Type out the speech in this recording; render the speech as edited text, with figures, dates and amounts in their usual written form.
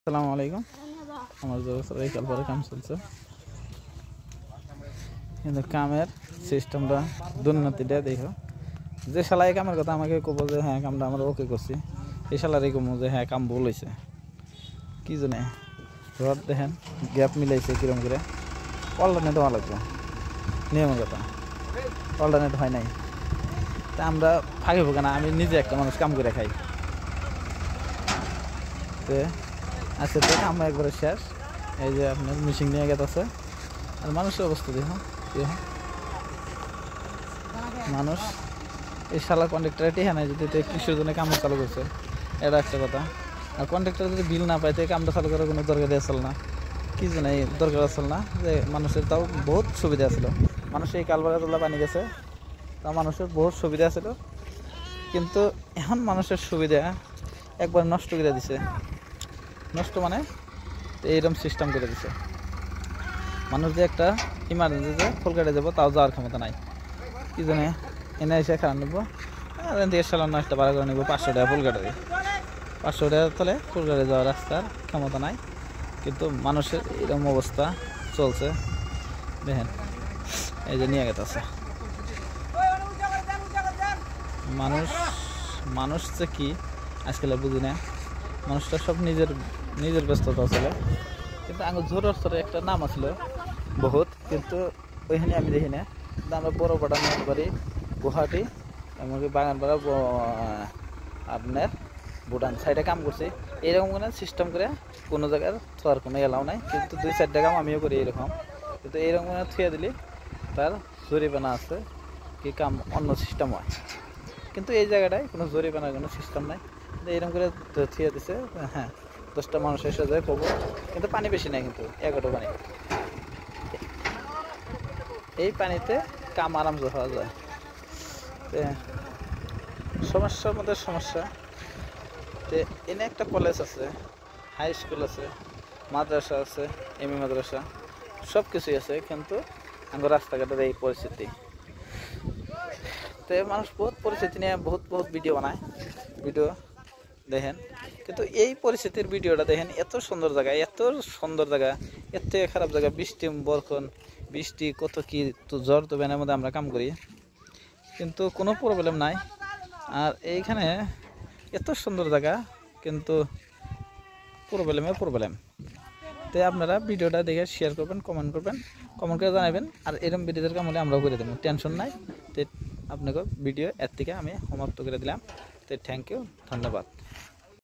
আসসালামু আলাইকুম। আমার বিকাল পরে কাম চলছে, কিন্তু কামের সিস্টেমটা দুর্নীতিটা দেখো। যে শালাই কামের কথা আমাকে কব যে হ্যাঁ কামটা আমরা ওকে করছি, এই শালারই কমো যে হ্যাঁ কাম ভুল হয়েছে। কি জানে রড দেখেন গ্যাপ মিলাইছে কিরম করে। অল্টারনেট হওয়া লাগবে নিয়মের কথা, অল্টারনেট হয় নাই। তা আমরা ফাঁকে ফুকে না, আমি নিজে একটা মানুষ কাম করে খাই। তো আজকে তো কাম একবারে শেষ। এই যে আপনার মিশিং নিয়ে গেছে, আর মানুষের অবস্থা দেখুন। মানুষ এই শালা কন্ট্রাক্টর টিহা নাই যদি কৃষির জন্য কাম চালু করছে, এটা একটা কথা। আর কন্ট্রাক্টর যদি বিল না পাইতে কামটা চালু করার কোনো দরকারই আসল না। কি জানে দরকার আসল না, যে মানুষের তাও বহুত সুবিধা ছিল। মানুষ এই কালবাগা তোলা পানি গেছে, তা মানুষের বহুত সুবিধা ছিল। কিন্তু এখন মানুষের সুবিধা একবার নষ্ট করে দিছে। নষ্ট মানে এইরকম সিস্টেম করে দিছে। মানুষ যে একটা ইমার্জেন্সিতে ফুল কেটে যাবো, তাও যাওয়ার ক্ষমতা নাই। কি জানে এনে এসে খারাপ নেবো, এখান থেকে সালানো একটা ভাড়া করে নেবো 500 টাকা ফুল কেটে। 500 টাকার তলে ফুল কেটে যাওয়ার রাস্তার ক্ষমতা নাই। কিন্তু মানুষের এরকম অবস্থা চলছে দেখেন। এই যে নিয়ে গেছে মানুষ। মানুষ যে কি আজকাল বুঝি না। মানুষটা সব নিজের ব্যস্ততা চলে। কিন্তু আগে জোরের স্তরে একটা নাম আসলো বহুত, কিন্তু ওইখানে আমি দেখি না। কিন্তু আমরা বড় পাটা নিতে পারি গুয়াহাটি, এমনকি বাগানপাড়া, আপনার ভুটান সাইডে কাম করছি। এইরকম কোনো সিস্টেম করে কোনো জায়গার ছোঁয়ার কোনো এলাও নাই। কিন্তু 2-4টা কাম আমিও করি এরকম। কিন্তু এইরকম করে থুয়ে দিলে তার জরিমানা আছে, কি কাম অন্য সিস্টেম হয়। কিন্তু এই জায়গাটায় কোনো জরিমানার কোনো সিস্টেম নাই। এইরকম করে থুয়ে দিছে, হ্যাঁ 10টা মানুষ এসে যায় পাবো। কিন্তু পানি বেশি নাই, কিন্তু 1 পানি। এই পানিতে কাম আরাম হওয়া যায়। সমস্যার মধ্যে সমস্যা। তো এনে একটা কলেজ আছে, হাই স্কুল আছে, মাদ্রাসা আছে, এমএ মাদ্রাসা, সব কিছুই আছে। কিন্তু আমার রাস্তাঘাটের এই পরিস্থিতি। তো মানুষ বহুত পরিস্থিতি নিয়ে বহুত ভিডিও বানায়, ভিডিও দেখেন। কিন্তু এই পরিস্থিতির ভিডিওটা দেখেন, এত সুন্দর জায়গা, এর থেকে খারাপ জায়গা। বৃষ্টি কত কি, তো জ্বর তো ব্যানের মধ্যে আমরা কাম করি, কিন্তু কোনো প্রবলেম নাই। আর এইখানে এত সুন্দর জায়গা, কিন্তু প্রবলেম। তো আপনারা ভিডিওটা দেখে শেয়ার করবেন, কমেন্ট করে জানাবেন। আর এরকম ভিডিওদের কাম হলে আমরাও করে দেবো, টেনশন নাই। তো আপনাকে ভিডিও এর থেকে আমি সমাপ্ত করে দিলাম। তো থ্যাংক ইউ, ধন্যবাদ।